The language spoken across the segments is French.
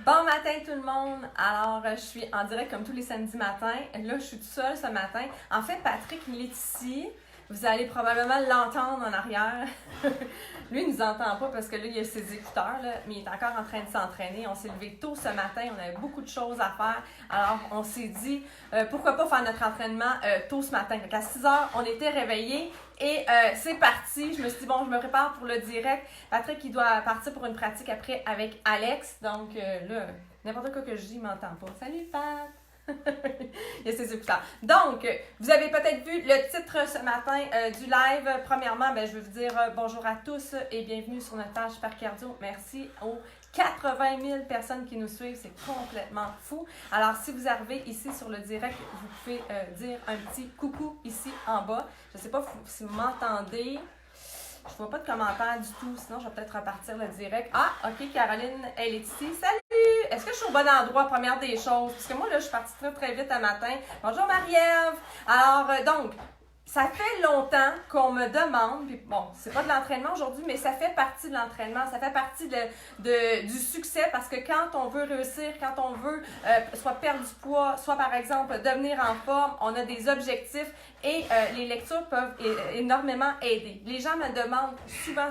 Bon matin tout le monde! Alors, je suis en direct comme tous les samedis matins. Là, je suis toute seule ce matin. En fait, Patrick, il est ici. Vous allez probablement l'entendre en arrière. Lui, il nous entend pas parce que là, il a ses écouteurs, là, mais il est encore en train de s'entraîner. On s'est levé tôt ce matin, on avait beaucoup de choses à faire. Alors, on s'est dit, pourquoi pas faire notre entraînement tôt ce matin. Donc, à 6 heures, on était réveillés et c'est parti. Je me suis dit, bon, je me prépare pour le direct. Patrick, il doit partir pour une pratique après avec Alex. Donc, là, n'importe quoi que je dis, il m'entend pas. Salut, Pat! Il y a ses écouteurs. Donc, vous avez peut-être vu le titre ce matin du live. Premièrement, je veux vous dire bonjour à tous et bienvenue sur notre page Super Cardio. Merci aux 80 000 personnes qui nous suivent. C'est complètement fou. Alors, si vous arrivez ici sur le direct, vous pouvez dire un petit coucou ici en bas. Je ne sais pas si vous m'entendez. Je vois pas de commentaires du tout, sinon je vais peut-être repartir le direct. Ah, ok, Caroline, elle est ici. Salut! Est-ce que je suis au bon endroit, première des choses? Parce que moi, là, je suis partie très, très vite un matin. Bonjour, Marie-Ève! Alors, donc, ça fait longtemps qu'on me demande, puis bon, c'est pas de l'entraînement aujourd'hui, mais ça fait partie de l'entraînement, ça fait partie du succès parce que quand on veut réussir, quand on veut soit perdre du poids, soit par exemple devenir en forme, on a des objectifs et les lectures peuvent énormément aider. Les gens me demandent souvent,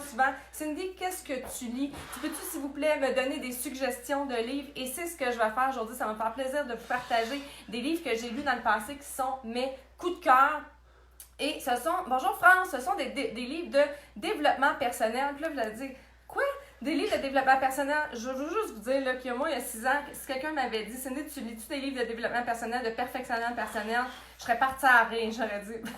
Cindy, qu'est-ce que tu lis? Tu peux-tu, s'il vous plaît, me donner des suggestions de livres? Et c'est ce que je vais faire aujourd'hui. Ça va me faire plaisir de vous partager des livres que j'ai lus dans le passé qui sont mes coups de cœur. Et ce sont, bonjour France, ce sont des livres de développement personnel. Puis là, vous allez dire, quoi? Des livres de développement personnel? Je veux juste vous dire là, qu'il y a moi, il y a 6 ans, si quelqu'un m'avait dit, Cindy, tu lis-tu des livres de développement personnel, de perfectionnement personnel? Je serais partie à rien, j'aurais dit.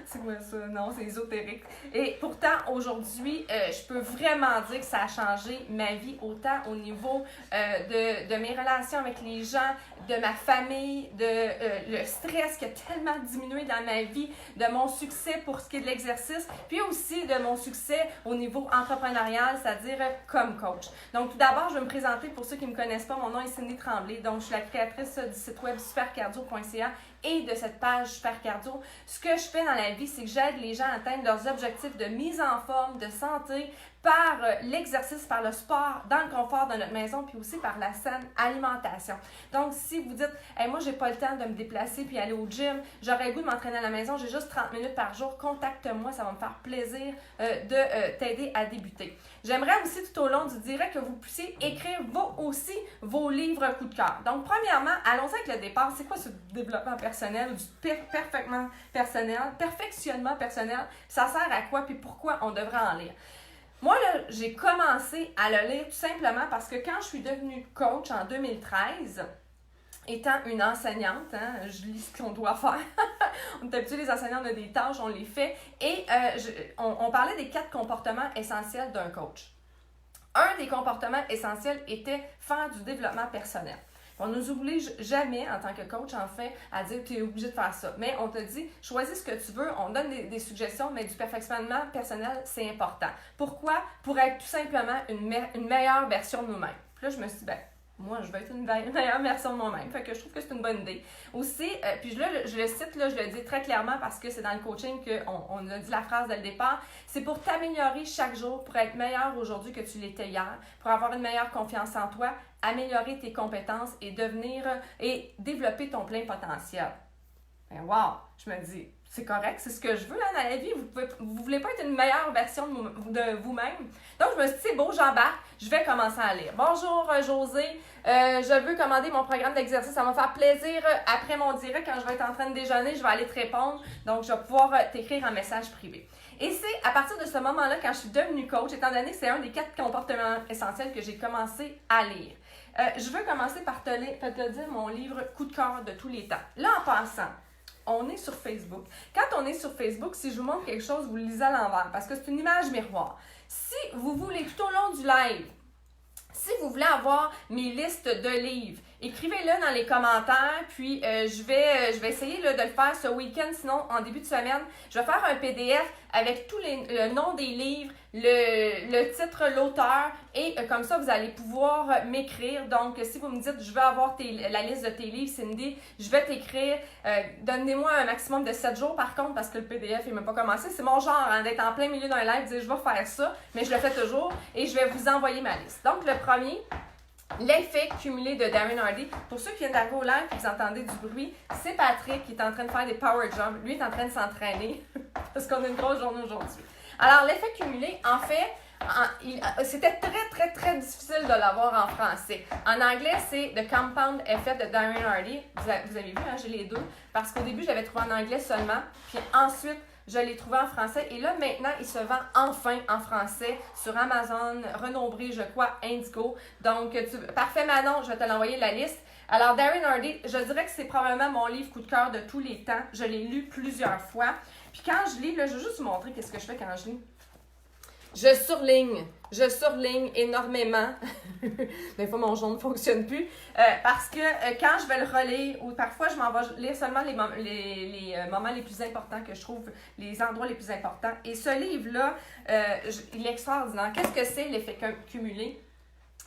C'est quoi ça? Non, c'est ésotérique. Et pourtant, aujourd'hui, je peux vraiment dire que ça a changé ma vie, autant au niveau de mes relations avec les gens, de ma famille, de le stress qui a tellement diminué dans ma vie, de mon succès pour ce qui est de l'exercice, puis aussi de mon succès au niveau entrepreneurial, c'est-à-dire comme coach. Donc, tout d'abord, je vais me présenter pour ceux qui ne me connaissent pas. Mon nom est Cindy Tremblay, donc je suis la créatrice du site web supercardio.ca et de cette page Super Cardio. Ce que je fais dans la vie, c'est que j'aide les gens à atteindre leurs objectifs de mise en forme, de santé, par l'exercice, par le sport, dans le confort de notre maison, puis aussi par la saine alimentation. Donc, si vous dites, hey, moi, j'ai pas le temps de me déplacer puis aller au gym, j'aurais le goût de m'entraîner à la maison, j'ai juste 30 minutes par jour, contacte-moi, ça va me faire plaisir de t'aider à débuter. J'aimerais aussi tout au long du direct que vous puissiez écrire aussi vos livres coup de cœur. Donc, premièrement, allons-y avec le départ. C'est quoi ce développement personnel ou du perfectionnement personnel? Ça sert à quoi puis pourquoi on devrait en lire? Moi, là, j'ai commencé à le lire tout simplement parce que quand je suis devenue coach en 2013, étant une enseignante, je lis ce qu'on doit faire. On est habitué, les enseignants, on a des tâches, on les fait. Et on parlait des 4 comportements essentiels d'un coach. Un des comportements essentiels était faire du développement personnel. On ne nous oblige jamais, en tant que coach, en fait, à dire que tu es obligé de faire ça. Mais on te dit, choisis ce que tu veux, on donne des suggestions, mais du perfectionnement personnel, c'est important. Pourquoi? Pour être tout simplement une meilleure version de nous-mêmes. Puis là, je me suis dit, moi, je veux être une meilleure version de moi-même. Fait que je trouve que c'est une bonne idée. Aussi, puis là, je le cite, là, je le dis très clairement parce que c'est dans le coaching qu'on a dit la phrase dès le départ. C'est pour t'améliorer chaque jour, pour être meilleur aujourd'hui que tu l'étais hier, pour avoir une meilleure confiance en toi, améliorer tes compétences et développer ton plein potentiel. Wow! Je me dis, c'est correct, c'est ce que je veux là, dans la vie. Vous voulez pas être une meilleure version de vous-même? Donc, je me suis dit, c'est beau, j'embarque, je vais commencer à lire. Bonjour, José. Je veux commander mon programme d'exercice. Ça va me faire plaisir après mon direct, quand je vais être en train de déjeuner, je vais aller te répondre. Donc, je vais pouvoir t'écrire un message privé. Et c'est à partir de ce moment-là, quand je suis devenue coach, étant donné que c'est un des 4 comportements essentiels que j'ai commencé à lire. Je veux commencer par te dire mon livre coup de cœur de tous les temps. Là, en passant, on est sur Facebook. Quand on est sur Facebook, si je vous montre quelque chose, vous le lisez à l'envers parce que c'est une image miroir. Si vous voulez, tout au long du live, si vous voulez avoir mes listes de livres, écrivez-le dans les commentaires, puis je vais essayer là, de le faire ce week-end, sinon en début de semaine, je vais faire un PDF avec le nom des livres, le titre, l'auteur, et comme ça, vous allez pouvoir m'écrire. Donc, si vous me dites, je veux avoir la liste de tes livres, Cindy, je vais t'écrire. Donnez-moi un maximum de 7 jours, par contre, parce que le PDF n'est même pas commencé. C'est mon genre d'être en plein milieu d'un live, de dire, je vais faire ça, mais je le fais toujours, et je vais vous envoyer ma liste. Donc, le premier, L'effet cumulé de Darren Hardy, pour ceux qui viennent d'arriver au live et qui vous entendez du bruit, c'est Patrick qui est en train de faire des power jumps. Lui est en train de s'entraîner parce qu'on a une grosse journée aujourd'hui. Alors, l'effet cumulé, en fait, c'était très difficile de l'avoir en français. En anglais, c'est The Compound Effect de Darren Hardy. Vous avez vu, hein, j'ai les deux. Parce qu'au début, j'avais trouvé en anglais seulement. Puis ensuite, je l'ai trouvé en français. Et là, maintenant, il se vend enfin en français sur Amazon, Renombré, je crois, Indigo. Donc, parfait, Manon, je vais te l'envoyer la liste. Alors, Darren Hardy, je dirais que c'est probablement mon livre coup de cœur de tous les temps. Je l'ai lu plusieurs fois. Puis quand je lis, là, je vais juste vous montrer qu'est-ce que je fais quand je lis. Je surligne énormément. Des fois, mon jaune ne fonctionne plus. Parce que quand je vais le relire, ou parfois, je m'en vais lire seulement les moments les plus importants que je trouve, les endroits les plus importants. Et ce livre-là, il est extraordinaire. Qu'est-ce que c'est l'effet cumulé?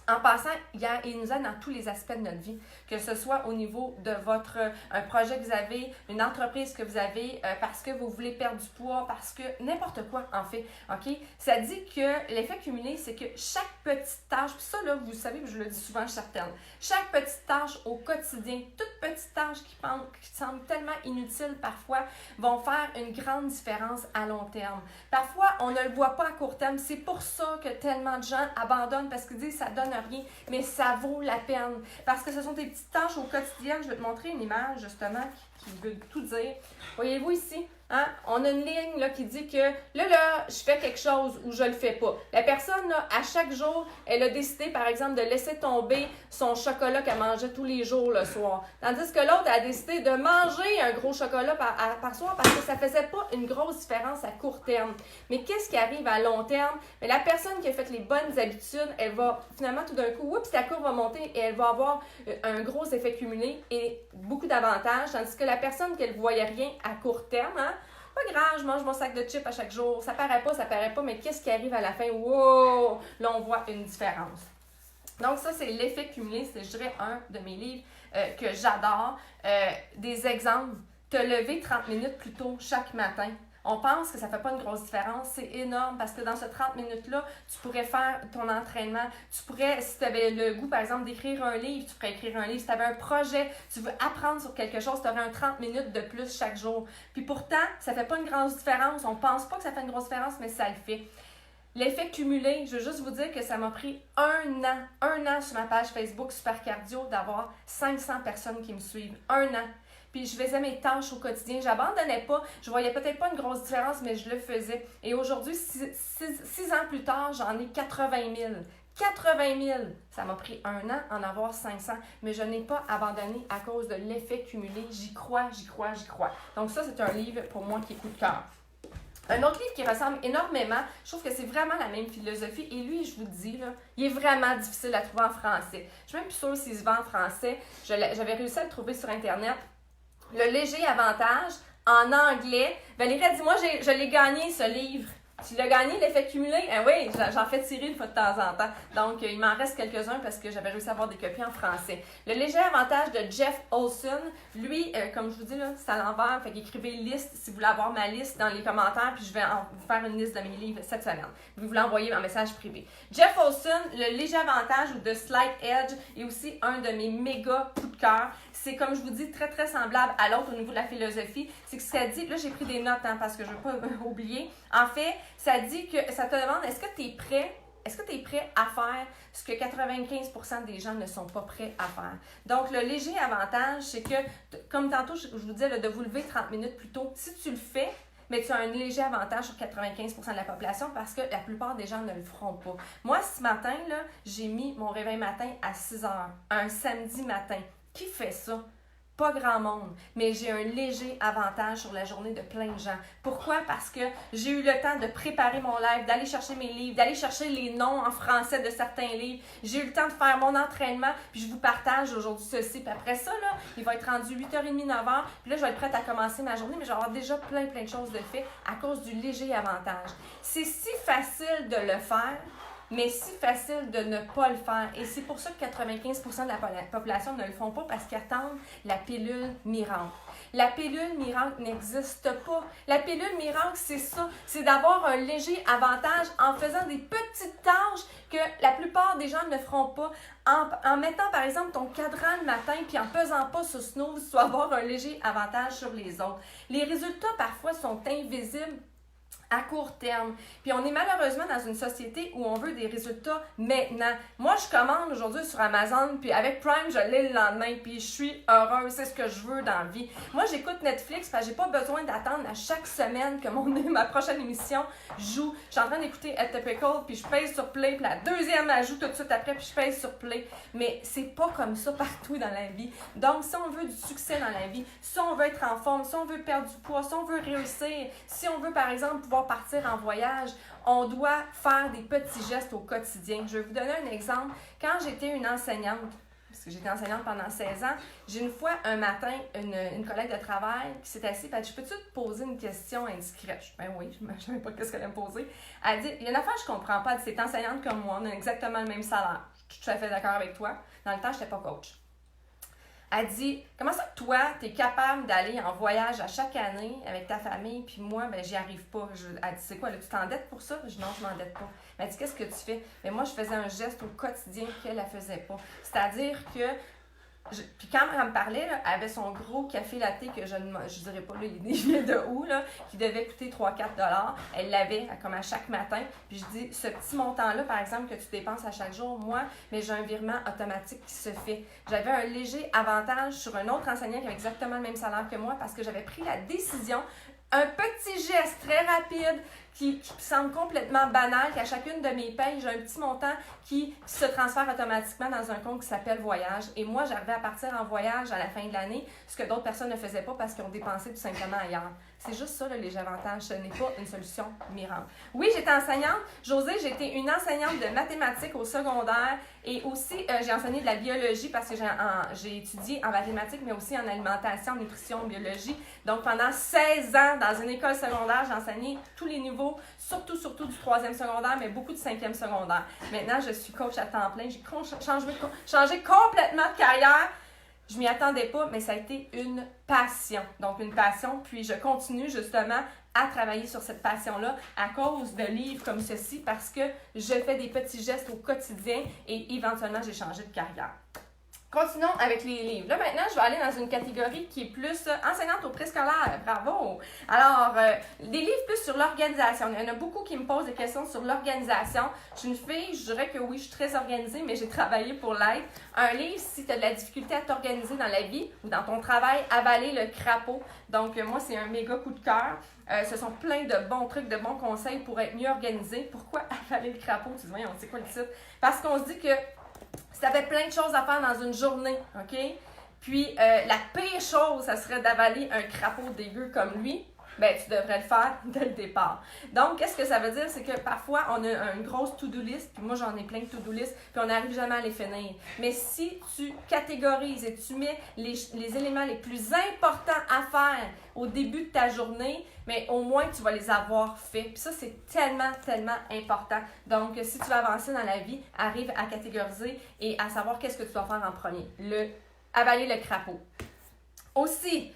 En passant, il nous aide dans tous les aspects de notre vie, que ce soit au niveau de un projet que vous avez, une entreprise que vous avez, parce que vous voulez perdre du poids, parce que n'importe quoi, en fait, OK? Ça dit que l'effet cumulé, c'est que chaque petite tâche, puis ça, là, vous savez, je le dis souvent certaines, chaque petite tâche au quotidien, toute petite tâche qui semble tellement inutile parfois, vont faire une grande différence à long terme. Parfois, on ne le voit pas à court terme. C'est pour ça que tellement de gens abandonnent parce qu'ils disent que ça donne rien, mais ça vaut la peine. Parce que ce sont des petites tâches au quotidien. Je vais te montrer une image, justement, qui veut tout dire. Voyez-vous ici? Hein? On a une ligne là, qui dit que là, je fais quelque chose ou je le fais pas. La personne, là, à chaque jour, elle a décidé, par exemple, de laisser tomber son chocolat qu'elle mangeait tous les jours le soir. Tandis que l'autre a décidé de manger un gros chocolat par soir parce que ça faisait pas une grosse différence à court terme. Mais qu'est-ce qui arrive à long terme? Mais la personne qui a fait les bonnes habitudes, elle va finalement tout d'un coup, oups, sa courbe va monter et elle va avoir un gros effet cumulé et beaucoup d'avantages. Tandis que la personne qui ne voyait rien à court terme, hein, pas grave, je mange mon sac de chips à chaque jour. Ça paraît pas, mais qu'est-ce qui arrive à la fin? Wow! Là, on voit une différence. Donc, ça, c'est l'effet cumulé. C'est, je dirais, un de mes livres que j'adore. Des exemples. Te lever 30 minutes plus tôt chaque matin. On pense que ça ne fait pas une grosse différence. C'est énorme parce que dans ce 30 minutes-là, tu pourrais faire ton entraînement. Tu pourrais, si tu avais le goût, par exemple, d'écrire un livre, tu pourrais écrire un livre. Si tu avais un projet, tu veux apprendre sur quelque chose, tu aurais un 30 minutes de plus chaque jour. Puis pourtant, ça ne fait pas une grosse différence. On ne pense pas que ça fait une grosse différence, mais ça le fait. L'effet cumulé, je veux juste vous dire que ça m'a pris un an sur ma page Facebook Super Cardio d'avoir 500 personnes qui me suivent. Un an. Puis je faisais mes tâches au quotidien. J'abandonnais pas. Je voyais peut-être pas une grosse différence, mais je le faisais. Et aujourd'hui, 6 ans plus tard, j'en ai 80 000. 80 000! Ça m'a pris un an en avoir 500, mais je n'ai pas abandonné à cause de l'effet cumulé. J'y crois. Donc ça, c'est un livre pour moi qui est coup de cœur. Un autre livre qui ressemble énormément, je trouve que c'est vraiment la même philosophie. Et lui, je vous le dis, là, il est vraiment difficile à trouver en français. Je suis même plus sûre s'il se vend en français. J'avais réussi à le trouver sur Internet. Le léger avantage, en anglais. Valérie, dis-moi, je l'ai gagné, ce livre. Tu l'as gagné, l'effet cumulé? Oui, j'en fais tirer une fois de temps en temps. Donc, il m'en reste quelques-uns parce que j'avais réussi à avoir des copies en français. Le léger avantage de Jeff Olson, lui, comme je vous dis, là, c'est à l'envers. Fait qu'écrivez liste si vous voulez avoir ma liste dans les commentaires, puis je vais vous faire une liste de mes livres cette semaine. Vous l'envoyez en message privé. Jeff Olson, le léger avantage ou de Slight Edge est aussi un de mes méga coups de cœur. C'est, comme je vous dis, très semblable à l'autre au niveau de la philosophie. C'est que ça dit, là j'ai pris des notes parce que je ne veux pas oublier. En fait, ça dit que ça te demande, est-ce que tu es prêt à faire ce que 95% des gens ne sont pas prêts à faire? Donc, le léger avantage, c'est que, comme tantôt, je vous disais, de vous lever 30 minutes plus tôt, si tu le fais, mais tu as un léger avantage sur 95% de la population parce que la plupart des gens ne le feront pas. Moi, ce matin, là, j'ai mis mon réveil matin à 6 heures, un samedi matin. Qui fait ça? Pas grand monde, mais j'ai un léger avantage sur la journée de plein de gens. Pourquoi? Parce que j'ai eu le temps de préparer mon live, d'aller chercher mes livres, d'aller chercher les noms en français de certains livres. J'ai eu le temps de faire mon entraînement, puis je vous partage aujourd'hui ceci. Puis après ça, là, il va être rendu 8h30, 9h, puis là, je vais être prête à commencer ma journée, mais je vais avoir déjà plein de choses de fait à cause du léger avantage. C'est si facile de le faire mais si facile de ne pas le faire. Et c'est pour ça que 95% de la population ne le font pas parce qu'ils attendent la pilule miracle. La pilule miracle n'existe pas. La pilule miracle, c'est ça. C'est d'avoir un léger avantage en faisant des petites tâches que la plupart des gens ne feront pas. En mettant, par exemple, ton cadran le matin puis en pesant pas sur snooze, tu vas avoir un léger avantage sur les autres. Les résultats, parfois, sont invisibles à court terme. Puis on est malheureusement dans une société où on veut des résultats maintenant. Moi, je commande aujourd'hui sur Amazon, puis avec Prime, je l'ai le lendemain, puis je suis heureuse, c'est ce que je veux dans la vie. Moi, j'écoute Netflix parce que j'ai pas besoin d'attendre à chaque semaine que ma prochaine émission joue. Je suis en train d'écouter Atypical, puis je pèse sur play, puis la deuxième elle joue tout de suite après, puis je pèse sur play. Mais c'est pas comme ça partout dans la vie. Donc, si on veut du succès dans la vie, si on veut être en forme, si on veut perdre du poids, si on veut réussir, si on veut, par exemple, pouvoir partir en voyage, on doit faire des petits gestes au quotidien. Je vais vous donner un exemple. Quand j'étais une enseignante, parce que j'étais enseignante pendant 16 ans, j'ai une fois, un matin, une collègue de travail qui s'est assise et elle dit « Peux-tu te poser une question indiscrète? » Je dis « Ben oui, je ne savais pas qu'est-ce qu'elle allait me poser. » Elle dit « Il y a une affaire que je ne comprends pas. C'est enseignante comme moi, on a exactement le même salaire. Je suis tout à fait d'accord avec toi. Dans le temps, je n'étais pas coach. » Elle dit, comment ça que toi, tu es capable d'aller en voyage à chaque année avec ta famille, puis moi, ben j'y arrive pas. Elle dit, c'est quoi, là, tu t'endettes pour ça? Je dis, non, je m'endette pas. Elle dit, qu'est-ce que tu fais? Mais moi, je faisais un geste au quotidien qu'elle ne faisait pas. C'est-à-dire que, puis quand elle me parlait, là, elle avait son gros café latte que je dirais pas, là, il vient de où, là, qui devait coûter 3-4 $. Elle l'avait comme à chaque matin. Puis je dis, ce petit montant-là, par exemple, que tu dépenses à chaque jour, moi, mais j'ai un virement automatique qui se fait. J'avais un léger avantage sur un autre enseignant qui avait exactement le même salaire que moi parce que j'avais pris la décision, un petit geste très rapide qui semble complètement banal, qu'à chacune de mes payes, j'ai un petit montant qui se transfère automatiquement dans un compte qui s'appelle Voyage. Et moi, j'arrivais à partir en voyage à la fin de l'année, ce que d'autres personnes ne faisaient pas parce qu'ils ont dépensé tout simplement ailleurs. C'est juste ça, le léger avantage. Ce n'est pas une solution miracle. Oui, j'étais enseignante. Josée, j'étais une enseignante de mathématiques au secondaire et aussi, j'ai enseigné de la biologie parce que j'ai étudié en mathématiques, mais aussi en alimentation, nutrition, biologie. Donc, pendant 16 ans, dans une école secondaire, j'ai enseigné tous les niveaux, surtout du 3e secondaire, mais beaucoup du 5e secondaire. Maintenant, je suis coach à temps plein. J'ai changé complètement de carrière. Je m'y attendais pas, mais ça a été une passion. Donc, une passion, puis je continue justement à travailler sur cette passion-là à cause de livres comme ceci parce que je fais des petits gestes au quotidien et éventuellement, j'ai changé de carrière. Continuons avec les livres. Là, maintenant, je vais aller dans une catégorie qui est plus enseignante au préscolaire. Bravo! Alors, des livres plus sur l'organisation. Il y en a beaucoup qui me posent des questions sur l'organisation. Je suis une fille, je dirais que oui, je suis très organisée, mais j'ai travaillé pour l'être. Un livre, si tu as de la difficulté à t'organiser dans la vie ou dans ton travail, Avaler le crapaud. Donc, moi, c'est un méga coup de cœur. Ce sont plein de bons trucs, de bons conseils pour être mieux organisé. Pourquoi avaler le crapaud? Tu dis, voyons, c'est quoi le titre? Parce qu'on se dit que si tu avais plein de choses à faire dans une journée, OK? Puis la pire chose, ça serait d'avaler un crapaud dégueu comme lui. Ben, tu devrais le faire dès le départ. Donc, qu'est-ce que ça veut dire? C'est que parfois, on a une grosse to-do list, puis moi, j'en ai plein de to-do list, puis on n'arrive jamais à les finir. Mais si tu catégorises et tu mets les éléments les plus importants à faire au début de ta journée, mais au moins, tu vas les avoir faits. Puis ça, c'est tellement, tellement important. Donc, si tu veux avancer dans la vie, arrive à catégoriser et à savoir qu'est-ce que tu dois faire en premier. Avaler le crapaud. Aussi,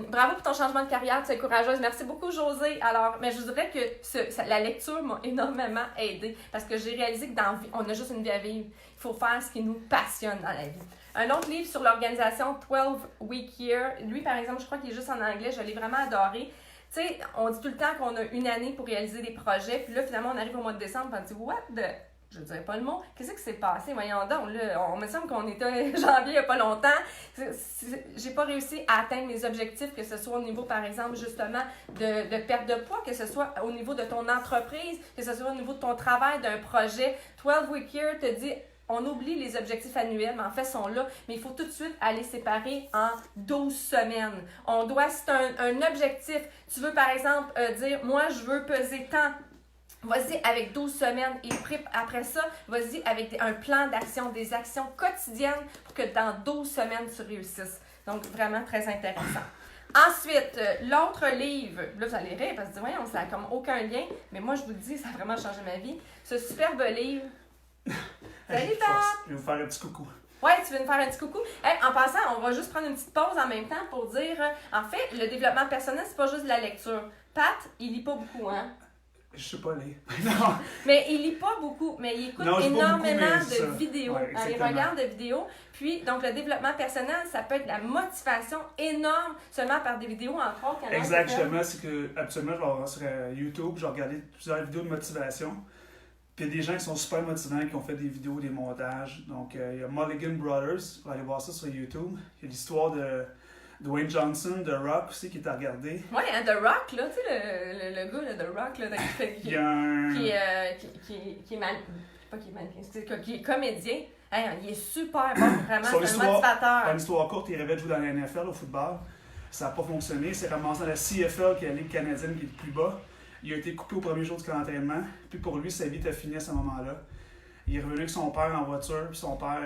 bravo pour ton changement de carrière, tu es courageuse. Merci beaucoup, Josée. Alors, mais je vous dirais que la lecture m'a énormément aidée parce que j'ai réalisé que dans la vie, on a juste une vie à vivre. Il faut faire ce qui nous passionne dans la vie. Un autre livre sur l'organisation, 12 Week Year. Lui, par exemple, je crois qu'il est juste en anglais. Je l'ai vraiment adoré. Tu sais, on dit tout le temps qu'on a une année pour réaliser des projets. Puis là, finalement, on arrive au mois de décembre et on dit « What the... » Je ne dirais pas le mot. Qu'est-ce qui s'est passé? Voyons donc, là, on me semble qu'on était janvier il n'y a pas longtemps. J'ai pas réussi à atteindre mes objectifs, que ce soit au niveau, par exemple, justement, de perte de poids, que ce soit au niveau de ton entreprise, que ce soit au niveau de ton travail, d'un projet. 12 Week Year te dit, on oublie les objectifs annuels, mais en fait, ils sont là, mais il faut tout de suite aller séparer en 12 semaines. On doit, c'est un objectif. Tu veux, par exemple, dire, moi, je veux peser tant. Vas-y avec 12 semaines et après ça, vas-y avec un plan d'action, des actions quotidiennes pour que dans 12 semaines, tu réussisses. Donc, vraiment très intéressant. Ensuite, l'autre livre, là vous allez rire parce que voyons, ça n'a comme aucun lien, mais moi je vous le dis, ça a vraiment changé ma vie. Ce superbe livre. Salut Pat! Je vais vous faire un petit coucou. Ouais, tu veux me faire un petit coucou? Hey, en passant, on va juste prendre une petite pause en même temps pour dire, en fait, le développement personnel, c'est pas juste de la lecture. Pat, il lit pas beaucoup, hein? Je sais pas lire. Non. Mais il lit pas beaucoup, mais il écoute énormément de vidéos. Ouais, Il regarde des vidéos. Puis, donc, le développement personnel, ça peut être de la motivation énorme seulement par des vidéos, entre autres. Exactement, c'est que absolument, je vais avoir sur YouTube, je vais regarder plusieurs vidéos de motivation. Puis il y a des gens qui sont super motivants, qui ont fait des vidéos, des montages. Donc, il y a Mulligan Brothers, vous allez voir ça sur YouTube. Il y a l'histoire de Dwayne Johnson, The Rock aussi, qui est à regarder. Ouais, hein, The Rock, là, tu sais, le gars, là, The Rock, là, qui est comédien. Hey, il est super bon, vraiment, c'est un motivateur. Une histoire courte, il rêvait de jouer dans la NFL au football. Ça n'a pas fonctionné. Il s'est ramassé dans la CFL, qui est la Ligue canadienne, qui est le plus bas. Il a été coupé au premier jour du camp d'entraînement. Puis pour lui, sa vie était finie à ce moment-là. Il est revenu avec son père en voiture. Puis son père,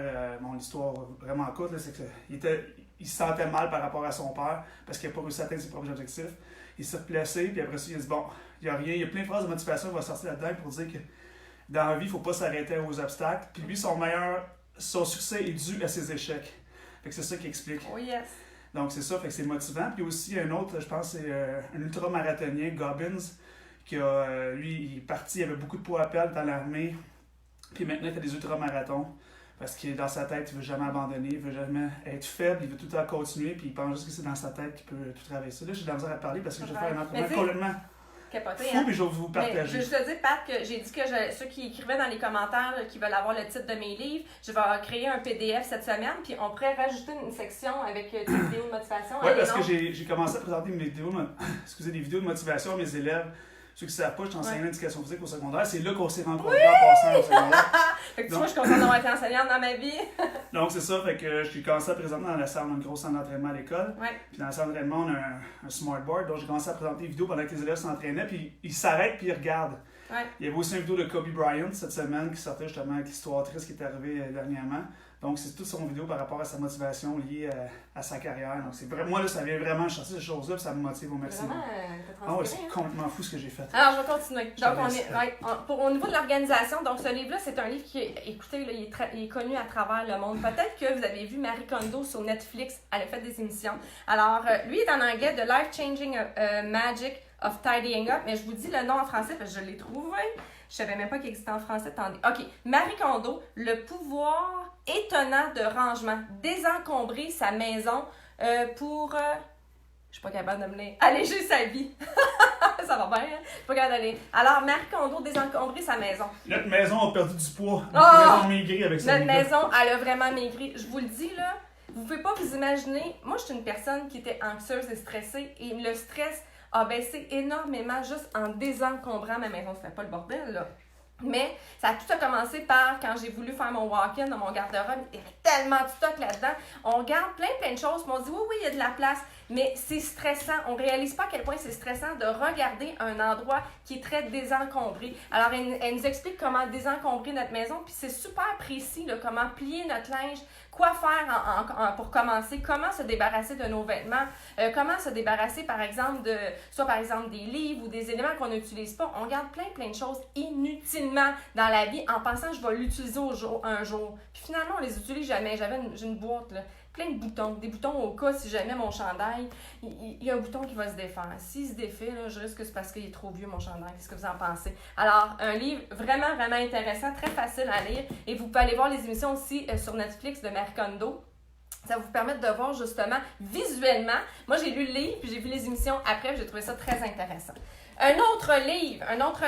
l'histoire vraiment courte, là, c'est qu'il se sentait mal par rapport à son père parce qu'il n'a pas réussi à atteindre ses propres objectifs. Il s'est replacé, puis après ça, il a dit bon, il y a rien. Il y a plein de phrases de motivation qui vont sortir là-dedans pour dire que dans la vie, il ne faut pas s'arrêter aux obstacles. Puis lui, son succès est dû à ses échecs. Fait que c'est ça qu'il explique. Oh yes! Donc c'est ça, fait que c'est motivant. Puis aussi, un autre, je pense, c'est un ultramarathonien, Gobbins, qui a, lui, il est parti, il avait beaucoup de poids à perdre dans l'armée, puis maintenant il fait des ultramarathons, parce que dans sa tête, il veut jamais abandonner, il veut jamais être faible, il veut tout le temps continuer, puis il pense juste que c'est dans sa tête qu'il peut tout traverser. Là, j'ai de la misère à parler parce que je vais faire un entraînement complètement capoté, fou, mais je vais vous partager. Je te dis, Pat, que j'ai dit que ceux qui écrivaient dans les commentaires là, qui veulent avoir le titre de mes livres, je vais créer un PDF cette semaine, puis on pourrait rajouter une section avec des vidéos de motivation. Oui, parce que j'ai commencé à présenter des vidéos de motivation à mes élèves. Ceux qui ne savent pas, je t'enseignais l'éducation physique au secondaire. C'est là qu'on s'est rencontrés en passant au secondaire. Fait que tu vois, je suis contente d'avoir été enseignante dans ma vie. Donc, c'est ça. Fait que j'ai commencé à présenter dans la salle, dans une grosse salle d'entraînement à l'école. Ouais. Puis dans la salle d'entraînement, on a un smartboard. Donc, j'ai commencé à présenter des vidéos pendant que les élèves s'entraînaient. Puis ils s'arrêtent puis ils regardent. Ouais. Il y avait aussi une vidéo de Kobe Bryant cette semaine qui sortait justement avec l'histoire triste qui est arrivée dernièrement. Donc, c'est toute son vidéo par rapport à sa motivation liée à sa carrière. Donc, c'est vraiment, moi, là, ça vient vraiment chercher ces choses-là, puis ça me motive au maximum. Ah ouais, c'est complètement fou ce que j'ai fait. Alors, je vais continuer. Donc, au niveau de l'organisation, donc ce livre-là, c'est un livre qui est, écoutez, là, il est connu à travers le monde. Peut-être que vous avez vu Marie Kondo sur Netflix, elle a fait des émissions. Alors, lui est en anglais, The Life Changing Magic of Tidying Up, mais je vous dis le nom en français parce que je l'ai trouvé. Je savais même pas qu'il existait en français. Attendez. OK. Marie Kondo, le pouvoir étonnant de rangement. Désencombrer sa maison pour... je suis pas capable de me lire. Alléger sa vie. Ça va bien, hein? Je suis pas capable de lire. Alors, Marie Kondo, désencombrer sa maison. Notre maison a perdu du poids. Notre maison a maigri avec ça. Notre maison, elle a vraiment maigri. Je vous le dis, là, vous pouvez pas vous imaginer... Moi, je suis une personne qui était anxieuse et stressée. Et le stress a baissé énormément juste en désencombrant ma maison. C'était pas le bordel, là. Mais ça a tout commencé par quand j'ai voulu faire mon walk-in dans mon garde-robe. Il y avait tellement de stock là-dedans. On regarde plein de choses. Puis on se dit oui, il y a de la place. Mais c'est stressant. On réalise pas à quel point c'est stressant de regarder un endroit qui est très désencombré. Alors, elle nous explique comment désencombrer notre maison. Puis c'est super précis, là, comment plier notre linge, quoi faire pour commencer, comment se débarrasser de nos vêtements, comment se débarrasser, par exemple, des livres ou des éléments qu'on n'utilise pas. On garde plein de choses inutilement dans la vie en pensant que je vais l'utiliser un jour. Puis finalement, on les utilise jamais. J'ai une boîte, là, plein de boutons. Des boutons au cas si jamais mon chandail, il y a un bouton qui va se défaire. S'il se défait, là, je risque que c'est parce qu'il est trop vieux, mon chandail. Qu'est-ce que vous en pensez? Alors, un livre vraiment intéressant, très facile à lire. Et vous pouvez aller voir les émissions aussi sur Netflix de Marie Kondo. Ça va vous permettre de voir justement visuellement. Moi, j'ai lu le livre, puis j'ai vu les émissions après, j'ai trouvé ça très intéressant. Un autre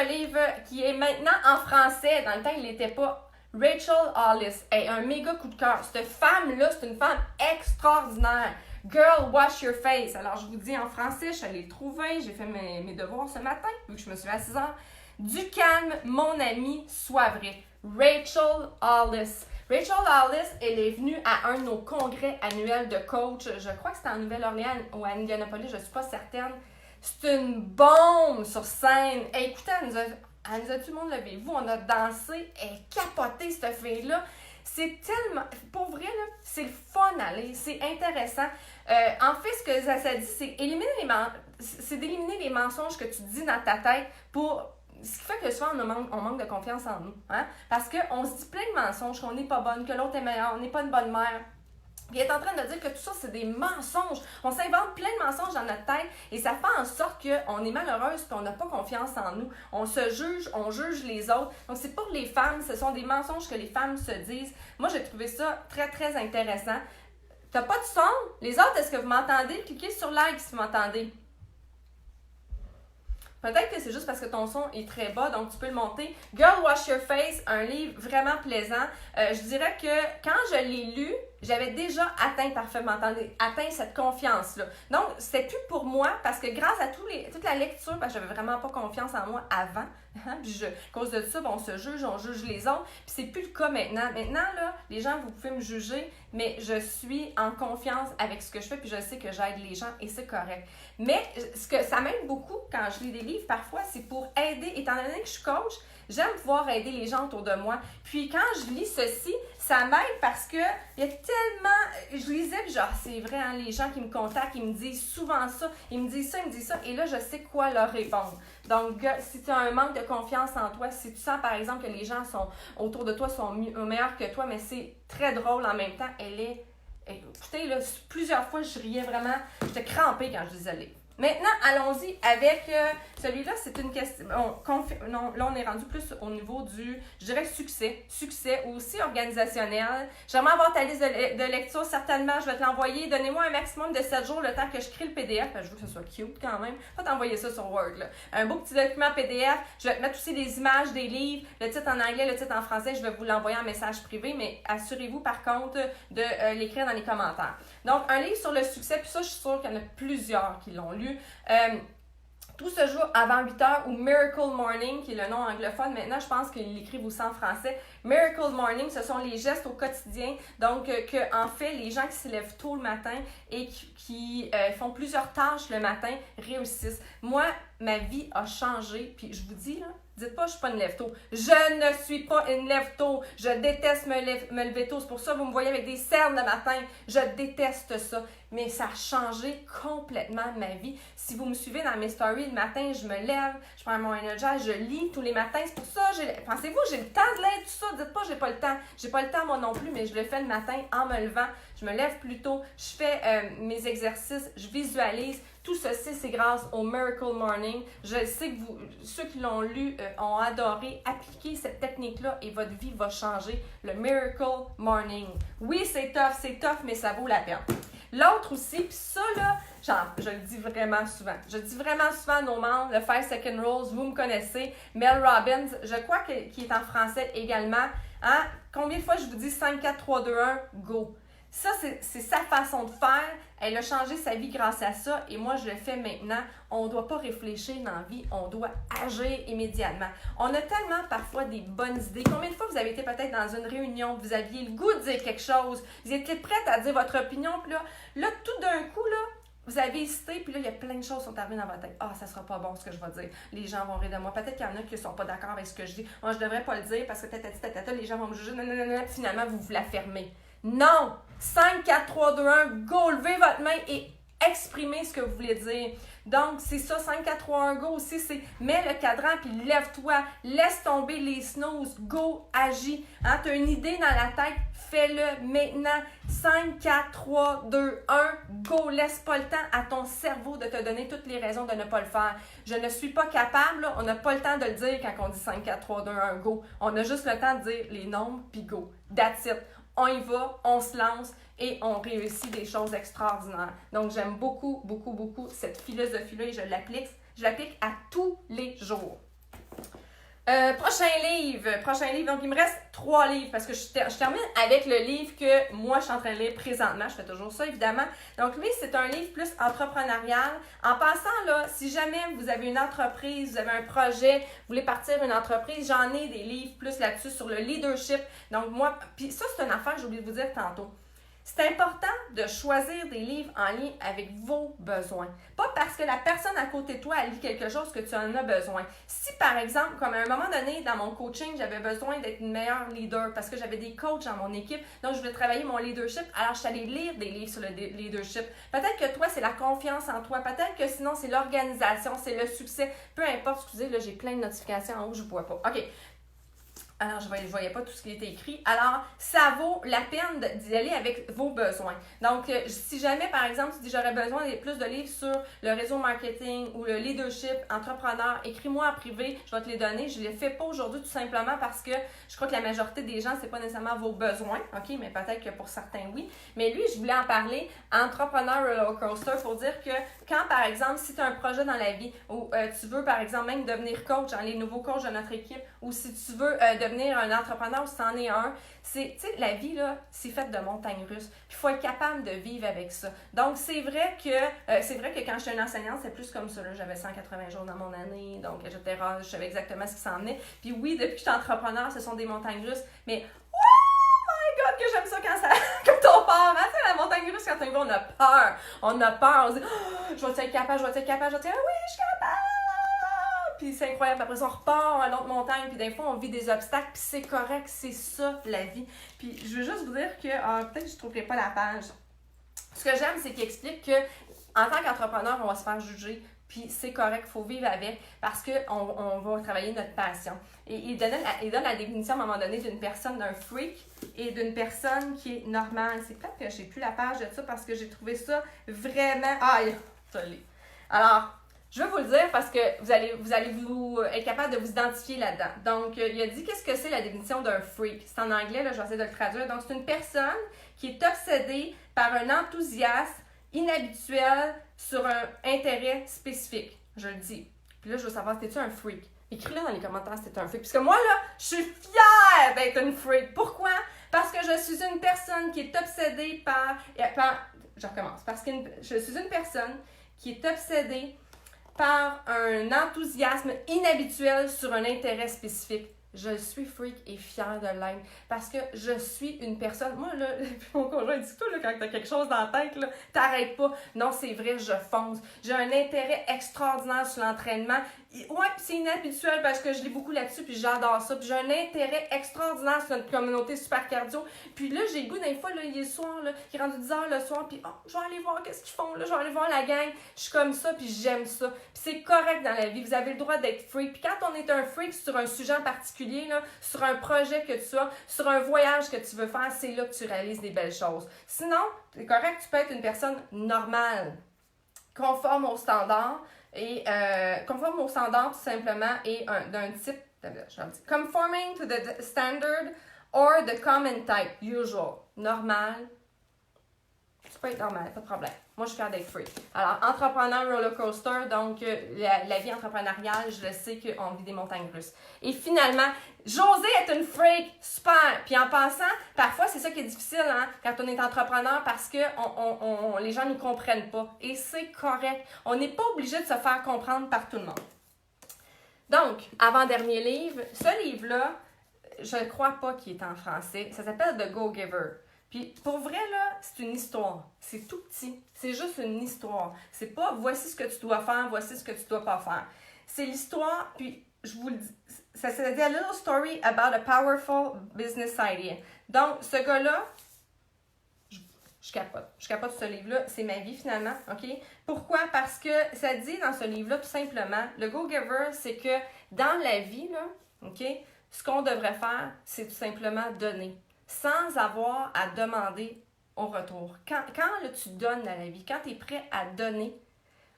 livre qui est maintenant en français. Dans le temps, il n'était pas. Rachel Hollis est un méga coup de cœur. Cette femme-là, c'est une femme extraordinaire. Girl, wash your face. Alors, je vous dis en français, je suis allée le trouver. J'ai fait mes devoirs ce matin, vu que je me suis levée à 6 heures. Du calme, mon ami, sois vrai. Rachel Hollis. Rachel Hollis, elle est venue à un de nos congrès annuels de coach. Je crois que c'était en Nouvelle-Orléans ou à Indianapolis, je ne suis pas certaine. C'est une bombe sur scène. Écoutez, elle nous a tout le monde levé. Vous, on a dansé. Elle est capotée, cette fille-là. C'est tellement, pour vrai, là, c'est le fun à lire, c'est intéressant. En fait, ce que ça dit, c'est d'éliminer les mensonges que tu dis dans ta tête pour... Ce qui fait que souvent, on manque de confiance en nous. Hein? Parce qu'on se dit plein de mensonges, qu'on n'est pas bonne, que l'autre est meilleur, on n'est pas une bonne mère. Puis elle est en train de dire que tout ça, c'est des mensonges. On s'invente plein de mensonges dans notre tête et ça fait en sorte qu'on est malheureuse et qu'on n'a pas confiance en nous. On se juge, on juge les autres. Donc, c'est pour les femmes, ce sont des mensonges que les femmes se disent. Moi, j'ai trouvé ça très, très intéressant. T'as pas de son? Les autres, est-ce que vous m'entendez? Cliquez sur like si vous m'entendez. Peut-être que c'est juste parce que ton son est très bas, donc tu peux le monter. Girl Wash Your Face, un livre vraiment plaisant. Je dirais que quand je l'ai lu, j'avais déjà atteint cette confiance-là. Donc, c'était plus pour moi parce que grâce à toute la lecture, parce que j'avais vraiment pas confiance en moi avant. Puis à cause de ça, on se juge, on juge les autres. Puis c'est plus le cas maintenant. Maintenant, là, les gens, vous pouvez me juger, mais je suis en confiance avec ce que je fais, puis je sais que j'aide les gens et c'est correct. Mais ce que ça m'aide beaucoup quand je lis des livres, parfois, c'est pour aider. Étant donné que je suis coach, j'aime pouvoir aider les gens autour de moi. Puis quand je lis ceci, ça m'aide parce que il y a tellement... Je lisais, puis genre, c'est vrai, hein, les gens qui me contactent, ils me disent souvent ça, ils me disent ça, et là, je sais quoi leur répondre. Donc, si tu as un manque de confiance en toi, si tu sens, par exemple, que les gens autour de toi sont meilleurs que toi, mais c'est très drôle en même temps, écoutez, là, plusieurs fois, je riais vraiment, j'étais crampée quand je lisais le livre. Maintenant, allons-y avec celui-là, c'est une question. Non, là, on est rendu plus au niveau du, je dirais, succès aussi organisationnel. J'aimerais avoir ta liste de lecture, certainement. Je vais te l'envoyer. Donnez-moi un maximum de 7 jours le temps que je crée le PDF. Parce que je veux que ce soit cute quand même. Pas t'envoyer ça sur Word. Là. Un beau petit document PDF. Je vais te mettre aussi des images, des livres, le titre en anglais, le titre en français. Je vais vous l'envoyer en message privé, mais assurez-vous par contre de l'écrire dans les commentaires. Donc, un livre sur le succès, puis ça, je suis sûre qu'il y en a plusieurs qui l'ont lu. Tout se joue avant 8 heures ou Miracle Morning, qui est le nom anglophone. Maintenant, je pense qu'ils l'écrivent aussi en français. Miracle Morning, ce sont les gestes au quotidien. Donc, en fait, les gens qui se lèvent tôt le matin et qui font plusieurs tâches le matin réussissent. Moi, ma vie a changé. Puis, je vous dis, là, dites pas, je suis pas une lève-tôt. Je ne suis pas une lève-tôt. Je déteste me lever tôt. C'est pour ça que vous me voyez avec des cernes le matin. Je déteste ça. Mais ça a changé complètement ma vie. Si vous me suivez dans mes stories, le matin, je me lève, je prends mon Energize, je lis tous les matins. C'est pour ça, pensez-vous, j'ai le temps de lire tout ça. Dites pas, j'ai pas le temps. J'ai pas le temps, moi non plus, mais je le fais le matin en me levant. Je me lève plus tôt. Je fais mes exercices. Je visualise. Tout ceci, c'est grâce au Miracle Morning. Je sais que ceux qui l'ont lu ont adoré. Appliquer cette technique-là et votre vie va changer. Le Miracle Morning. Oui, c'est tough, mais ça vaut la peine. L'autre aussi, puis ça, là, genre, je le dis vraiment souvent. Je le dis vraiment souvent à nos membres, le 5 Second Rules, vous me connaissez. Mel Robbins, je crois qu'il est en français également. Hein? Combien de fois je vous dis 5, 4, 3, 2, 1, go? Ça, c'est sa façon de faire. Elle a changé sa vie grâce à ça et moi, je le fais maintenant. On ne doit pas réfléchir dans la vie, on doit agir immédiatement. On a tellement parfois des bonnes idées. Combien de fois vous avez été peut-être dans une réunion, vous aviez le goût de dire quelque chose, vous étiez prête à dire votre opinion, puis là, tout d'un coup, là, vous avez hésité, puis là, il y a plein de choses qui sont arrivées dans votre tête. Ah, ça sera pas bon ce que je vais dire. Les gens vont rire de moi. Peut-être qu'il y en a qui ne sont pas d'accord avec ce que je dis. Moi, je devrais pas le dire parce que peut-être les gens vont me juger. Puis finalement, vous la fermez. Non! 5, 4, 3, 2, 1, go! Levez votre main et exprimez ce que vous voulez dire. Donc, c'est ça, 5, 4, 3, 1, go aussi, c'est mets le cadran puis lève-toi, laisse tomber les snooze, go, agis. Hein, tu as une idée dans la tête, fais-le maintenant. 5, 4, 3, 2, 1, go, laisse pas le temps à ton cerveau de te donner toutes les raisons de ne pas le faire. Je ne suis pas capable, là, on n'a pas le temps de le dire quand on dit 5, 4, 3, 2, 1, go. On a juste le temps de dire les nombres puis go. That's it. On y va, on se lance et on réussit des choses extraordinaires. Donc, j'aime beaucoup, beaucoup, beaucoup cette philosophie-là et je l'applique à tous les jours. Prochain livre. Donc, il me reste 3 livres parce que je termine avec le livre que moi, je suis en train de lire présentement. Je fais toujours ça, évidemment. Donc, lui, c'est un livre plus entrepreneurial. En passant, là, si jamais vous avez une entreprise, vous avez un projet, vous voulez partir une entreprise, j'en ai des livres plus là-dessus sur le leadership. Donc, moi, puis ça, c'est une affaire que j'ai oublié de vous dire tantôt. C'est important de choisir des livres en lien avec vos besoins. Pas parce que la personne à côté de toi lit quelque chose que tu en as besoin. Si par exemple, comme à un moment donné dans mon coaching, j'avais besoin d'être une meilleure leader parce que j'avais des coachs dans mon équipe, donc je voulais travailler mon leadership, alors je suis allée lire des livres sur le leadership. Peut-être que toi, c'est la confiance en toi. Peut-être que sinon, c'est l'organisation, c'est le succès. Peu importe, excusez, là, j'ai plein de notifications en haut, je ne vois pas. OK. Alors, je ne voyais pas tout ce qui était écrit. Alors, ça vaut la peine d'y aller avec vos besoins. Donc, si jamais, par exemple, tu dis j'aurais besoin de plus de livres sur le réseau marketing ou le leadership entrepreneur, écris-moi en privé, je vais te les donner. Je ne les fais pas aujourd'hui tout simplement parce que je crois que la majorité des gens, c'est pas nécessairement vos besoins, OK? Mais peut-être que pour certains, oui. Mais lui, je voulais en parler, Entrepreneur Roller Coaster, pour dire que quand, par exemple, si tu as un projet dans la vie ou tu veux, par exemple, même devenir coach, les nouveaux coachs de notre équipe, ou si tu veux devenir un entrepreneur, si tu en es un, tu sais, la vie, là, c'est faite de montagnes russes. Il faut être capable de vivre avec ça. Donc, c'est vrai que quand j'étais une enseignante, c'est plus comme ça. J'avais 180 jours dans mon année, donc je savais exactement ce qui s'en venait. Puis oui, depuis que je suis entrepreneur, ce sont des montagnes russes, mais que j'aime ça quand ça comme ton part, hein? Tu sais, la montagne russe, quand on a peur. On a peur, on se dit oh, je vais être capable, oui, je suis capable. Puis c'est incroyable. Après ça, on repart à l'autre montagne, puis des fois, on vit des obstacles, puis c'est correct, c'est ça la vie. Puis je veux juste vous dire que peut-être que je ne trouverai pas la page. Ce que j'aime, c'est qu'il explique que en tant qu'entrepreneur, on va se faire juger. Puis c'est correct, il faut vivre avec parce qu'on va travailler notre passion. Et il donne la définition à un moment donné d'une personne, d'un freak et d'une personne qui est normale. C'est peut-être que je n'ai plus la page de ça parce que j'ai trouvé ça vraiment... ça l'est. Alors, je vais vous le dire parce que vous allez être capable de vous identifier là-dedans. Donc, il a dit qu'est-ce que c'est la définition d'un freak. C'est en anglais, là, je vais essayer de le traduire. Donc, c'est une personne qui est obsédée par un enthousiasme inhabituel sur un intérêt spécifique. Je le dis. Puis là, je veux savoir, t'es-tu un freak? Écris-le dans les commentaires si t'es un freak. Parce que moi, là, je suis fière d'être une freak. Pourquoi? Parce que je suis une personne qui est obsédée par... Je recommence. Parce que je suis une personne qui est obsédée par un enthousiasme inhabituel sur un intérêt spécifique. Je suis freak et fière de l'être parce que je suis une personne... Moi, là, mon conjoint dit toi, là, quand t'as quelque chose dans la tête, là, t'arrêtes pas. Non, c'est vrai, je fonce. J'ai un intérêt extraordinaire sur l'entraînement. Ouais, c'est inhabituel parce que je lis beaucoup là-dessus puis j'adore ça. Puis j'ai un intérêt extraordinaire sur notre communauté super cardio. Puis là, j'ai le goût, des fois, là, il est le soir, là, il est rendu 10h le soir, puis je vais aller voir qu'est-ce qu'ils font, là, je vais aller voir la gang. Je suis comme ça, puis j'aime ça. Puis c'est correct dans la vie, vous avez le droit d'être freak. Puis quand on est un freak sur un sujet en particulier, là, sur un projet que tu as, sur un voyage que tu veux faire, c'est là que tu réalises des belles choses. Sinon, c'est correct, tu peux être une personne normale, conforme aux standards, et conforme aux standards tout simplement, et d'un type, conforming to the standard or the common type, usual, normal. Tu peux être normal, pas de problème. Moi, je suis fière d'être freak. Alors, entrepreneur roller coaster, donc la vie entrepreneuriale, je le sais qu'on vit des montagnes russes. Et finalement, Josée est une freak, super! Puis en passant, parfois, c'est ça qui est difficile hein, quand on est entrepreneur parce que les gens ne nous comprennent pas. Et c'est correct. On n'est pas obligé de se faire comprendre par tout le monde. Donc, avant-dernier livre, ce livre-là, je ne crois pas qu'il est en français. Ça s'appelle The Go-Giver. Puis pour vrai, là, c'est une histoire. C'est tout petit. C'est juste une histoire. C'est pas voici ce que tu dois faire, voici ce que tu dois pas faire. C'est l'histoire, puis je vous le dis, ça s'est dit A Little Story About a Powerful Business Idea. Donc, ce gars-là, je capote. Je capote ce livre-là. C'est ma vie finalement, OK? Pourquoi? Parce que ça dit dans ce livre-là, tout simplement, le Go-Giver, c'est que dans la vie, là, OK, ce qu'on devrait faire, c'est tout simplement donner. Sans avoir à demander au retour. Quand là, tu donnes dans la vie, quand tu es prêt à donner,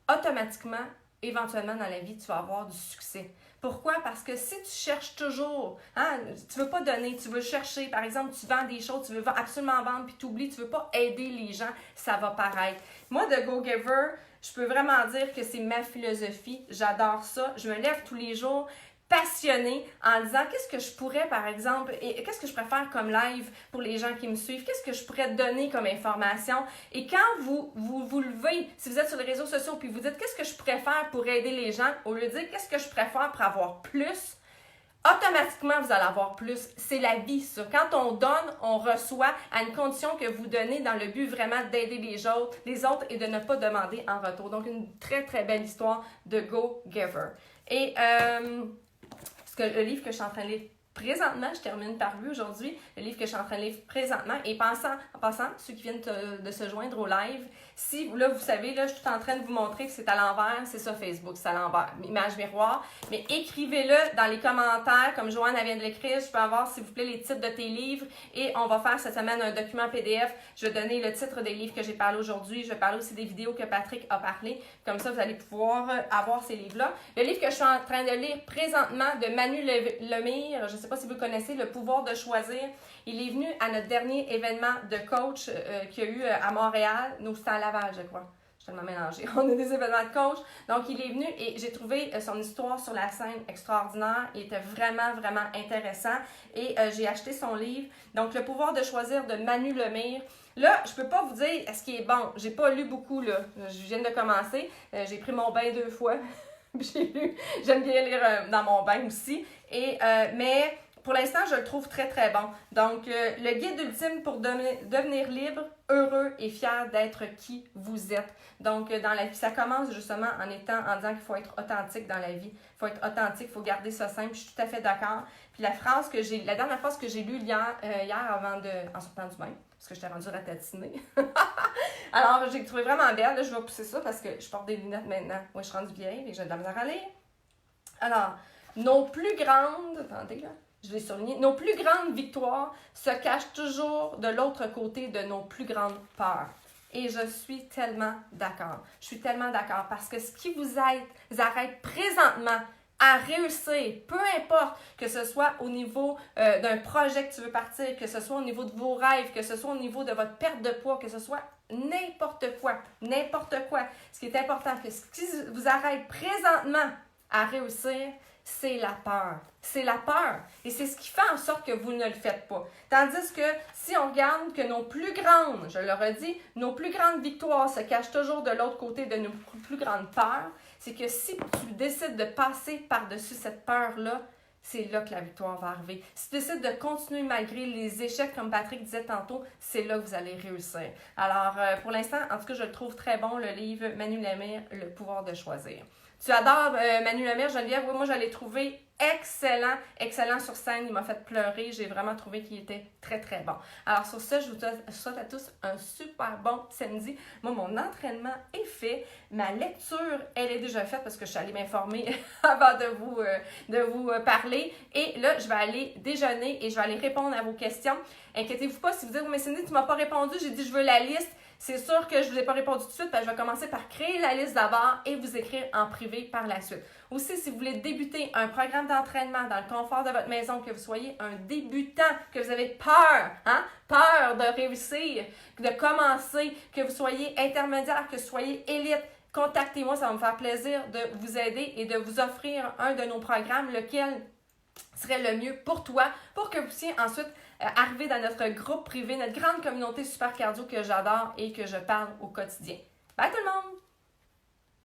automatiquement, éventuellement dans la vie, tu vas avoir du succès. Pourquoi? Parce que si tu cherches toujours, hein, tu ne veux pas donner, tu veux chercher, par exemple, tu vends des choses, tu veux absolument vendre, puis tu oublies, tu ne veux pas aider les gens, ça va paraître. Moi, de Go-Giver, je peux vraiment dire que c'est ma philosophie, j'adore ça, je me lève tous les jours, passionnée en disant qu'est-ce que je pourrais, par exemple, et qu'est-ce que je pourrais faire comme live pour les gens qui me suivent, qu'est-ce que je pourrais donner comme information. Et quand vous levez, si vous êtes sur les réseaux sociaux, puis vous dites qu'est-ce que je pourrais faire pour aider les gens, au lieu de dire qu'est-ce que je pourrais faire pour avoir plus, automatiquement, vous allez avoir plus. C'est la vie, ça. Quand on donne, on reçoit à une condition que vous donnez dans le but vraiment d'aider les autres et de ne pas demander en retour. Donc, une très, très belle histoire de Go Giver. Et le livre que je suis en train de lire présentement, je termine par lui aujourd'hui, le livre que je suis en train de lire présentement, et en passant, ceux qui viennent de se joindre au live, si là, vous savez, là, je suis tout en train de vous montrer que c'est à l'envers, c'est ça Facebook, c'est à l'envers, image miroir, mais écrivez-le dans les commentaires, comme Joanne vient de l'écrire, je peux avoir, s'il vous plaît, les titres de tes livres, et on va faire cette semaine un document PDF, je vais donner le titre des livres que j'ai parlé aujourd'hui, je vais parler aussi des vidéos que Patrick a parlé, comme ça, vous allez pouvoir avoir ces livres-là. Le livre que je suis en train de lire présentement, de Manu Lemire, je ne sais pas si vous connaissez, Le pouvoir de choisir, il est venu à notre dernier événement de coach qu'il y a eu à Montréal. Nous, c'était à Laval, je crois. Je suis tellement mélangée. On a des événements de coach. Donc, il est venu et j'ai trouvé son histoire sur la scène extraordinaire. Il était vraiment, vraiment intéressant. Et j'ai acheté son livre. Donc, Le pouvoir de choisir de Manu Lemire. Là, je peux pas vous dire est-ce qu'il est bon. J'ai pas lu beaucoup, là. Je viens de commencer. J'ai pris mon bain 2 fois. J'ai lu. J'aime bien lire dans mon bain aussi. Mais pour l'instant, je le trouve très, très bon. Donc, le guide ultime pour devenir libre, heureux et fier d'être qui vous êtes. Donc, dans la vie, ça commence justement en disant qu'il faut être authentique dans la vie. Il faut être authentique, il faut garder ça simple. Je suis tout à fait d'accord. Puis la dernière phrase que j'ai lue hier en sortant du bain, parce que j'étais rendue ratatinée. Alors, j'ai trouvé vraiment belle. Là, je vais pousser ça parce que je porte des lunettes maintenant. Moi, je suis rendue vieille et j'ai de la misère à lire. Alors, nos plus grandes... Attendez, là. Je l'ai souligné. Nos plus grandes victoires se cachent toujours de l'autre côté de nos plus grandes peurs. Et je suis tellement d'accord. Je suis tellement d'accord parce que ce qui vous arrête présentement à réussir, peu importe que ce soit au niveau d'un projet que tu veux partir, que ce soit au niveau de vos rêves, que ce soit au niveau de votre perte de poids, que ce soit n'importe quoi. Ce qui est important, que ce qui vous arrête présentement à réussir, c'est la peur. C'est la peur. Et c'est ce qui fait en sorte que vous ne le faites pas. Tandis que si on regarde que nos plus grandes, je le redis, nos plus grandes victoires se cachent toujours de l'autre côté de nos plus grandes peurs, c'est que si tu décides de passer par-dessus cette peur-là, c'est là que la victoire va arriver. Si tu décides de continuer malgré les échecs, comme Patrick disait tantôt, c'est là que vous allez réussir. Alors, pour l'instant, en tout cas, je le trouve très bon, le livre Manu Lemire, Le pouvoir de choisir. Tu adores Manu Lemire, Geneviève? Oui, moi, je l'ai trouvé excellent sur scène. Il m'a fait pleurer. J'ai vraiment trouvé qu'il était très, très bon. Alors, sur ça, je vous souhaite à tous un super bon samedi. Moi, mon entraînement est fait. Ma lecture, elle est déjà faite parce que je suis allée m'informer avant de vous parler. Et là, je vais aller déjeuner et je vais aller répondre à vos questions. Inquiétez-vous pas si vous dites « Oui, mais Cindy, tu m'as pas répondu. J'ai dit « Je veux la liste. » C'est sûr que je ne vous ai pas répondu tout de suite, parce que je vais commencer par créer la liste d'abord et vous écrire en privé par la suite. Aussi, si vous voulez débuter un programme d'entraînement dans le confort de votre maison, que vous soyez un débutant, que vous avez peur de réussir, de commencer, que vous soyez intermédiaire, que vous soyez élite, contactez-moi, ça va me faire plaisir de vous aider et de vous offrir un de nos programmes, lequel serait le mieux pour toi, pour que vous puissiez ensuite arriver dans notre groupe privé, notre grande communauté super cardio que j'adore et que je parle au quotidien. Bye tout le monde!